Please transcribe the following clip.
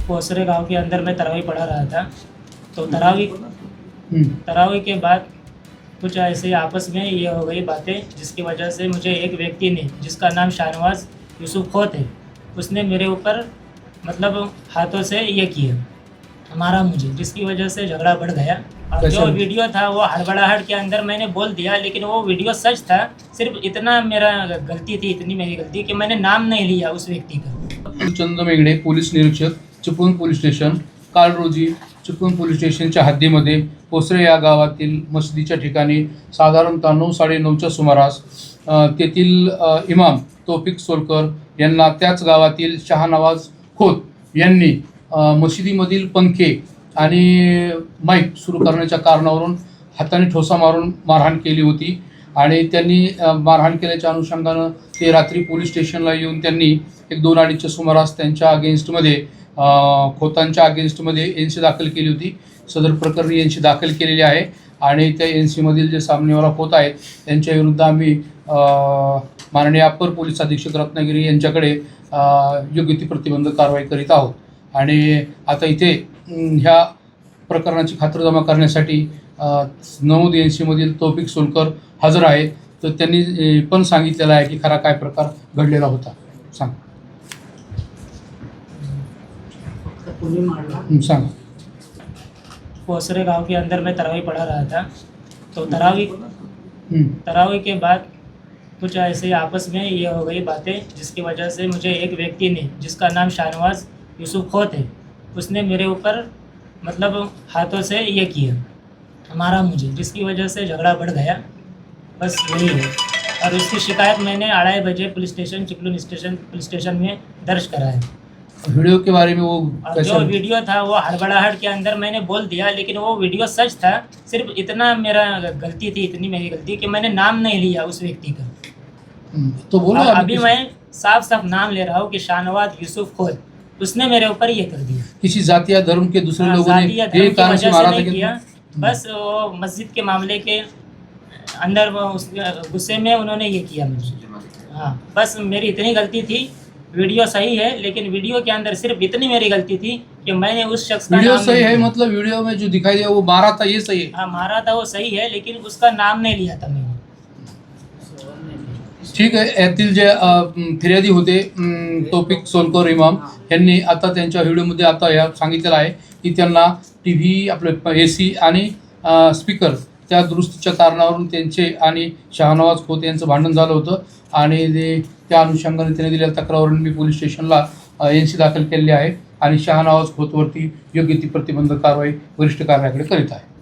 पोसरे गांव के अंदर मैं तरावी पढ़ा रहा था। तो तरावी के बाद कुछ ऐसे आपस में ये हो गई बातें, जिसकी वजह से मुझे एक व्यक्ति ने, जिसका नाम शाहनवाज यूसुफ खोत है, उसने मेरे ऊपर मतलब हाथों से ये किया, मारा मुझे, जिसकी वजह से झगड़ा बढ़ गया। और जो वीडियो था वो हड़बड़ाहट के अंदर मैंने बोल दिया, लेकिन वो वीडियो सच था। सिर्फ इतना मेरा गलती थी, इतनी मेरी गलती कि मैंने नाम नहीं लिया उस व्यक्ति का। चंद मेघडे, पोलीस निरीक्षक, चिपळूण पोलीस स्टेशन, काल रोजी चिपळूण पोलीस स्टेशनच्या हद्दीमध्ये पोसरे या गावातील मशिदीच्या ठिकाणी साधारणतः 9-9:30च्या सुमारास तेथील इमाम तौफिक सोलकर यांना त्याच गावातील शाहनवाज खोत यांनी मशिदीमधील पंखे आणि माईक सुरू करण्याच्या कारणावरून हाताने ठोसा मारून मारहाण केली होती। आणि त्यांनी मारहाण केल्याच्या अनुषंगानं ते रात्री पोलीस स्टेशनला येऊन त्यांनी 1-2:30च्या सुमारास त्यांच्या अगेन्स्टमध्ये खोतांच्या अगेन्स्टमध्ये एनसी दाखल केली होती। सदर प्रकरणी एनसी दाखल केलेली आहे आणि त्या एनसीमधील जे सामनेवाला खोत आहेत त्यांच्या विरुद्ध आम्ही माननीय अप्पर पोलीस अधीक्षक रत्नागिरी यांच्याकडे योग्य ती प्रतिबंधक कारवाई करीत आहोत। आणि आता इथे ह्या प्रकरणाची खातरजमा करण्यासाठी नमूद एनसीमधील तौफिक सोलकर हजर आहेत। तर त्यांनी पण सांगितलेलं आहे की खरा काय प्रकार घडलेला होता। सांग सांग। पोसरे गांव के अंदर मैं तरावी पढ़ा रहा था। तो तरावी के बाद कुछ ऐसे आपस में ये हो गई बातें, जिसकी वजह से मुझे एक व्यक्ति ने, जिसका नाम शाहनवाज यूसुफ खोत है, उसने मेरे ऊपर मतलब हाथों से ये किया, मारा मुझे, जिसकी वजह से झगड़ा बढ़ गया। बस यही है। और उसकी शिकायत मैंने 2:30 बजे police station, Chiplun station police station में दर्ज करा है। वीडियो के बारे में वो जो वीडियो था वो हड़बड़ाहट के अंदर मैंने बोल दिया, लेकिन वो वीडियो सच था। सिर्फ इतना मेरा गलती थी, इतनी मेरी गलती कि मैंने नाम नहीं लिया उस व्यक्ति का। तो बोलो अभी मैं साफ नाम ले रहा हूँ कि शाहनवाज यूसुफ खोत, उसने मेरे ऊपर ये कर दिया। किसी जाति या धर्म के दूसरे लोगों ने ये कारण से मारा था किया। बस वो मस्जिद के मामले के अंदर उस गुस्से में उन्होंने ये किया मुझे। हाँ, बस मेरी इतनी गलती थी। वीडियो सही है, लेकिन वीडियो के अंदर सिर्फ इतनी मेरी गलती थी कि मैंने उस शख्स का वीडियो सही है, मतलब वीडियो में जो दिखाई दिया वो मारा था, ये सही है। हाँ, मारा था वो सही है, लेकिन उसका नाम नहीं लिया था मैंने। ठीक आहे। यातील जे फिर्यादी होते तौफिक सोलकर इमाम यांनी आता त्यांच्या व्हिडिओमध्ये आता या सांगितलेलं आहे की त्यांना टीव्ही, आपलं AC आणि स्पीकर त्या दुरुस्तीच्या कारणावरून त्यांचे आणि शाहनवाज खोत यांचं भांडण झालं होतं। आणि त्या अनुषंगाने त्यांनी दिलेल्या तक्रारीवरून मी पोलीस स्टेशनला NC दाखल केलेली आहे आणि शाहनवाज खोतवरती योग्य ती प्रतिबंधक कारवाई वरिष्ठ कार्यालयाकडे करीत आहे।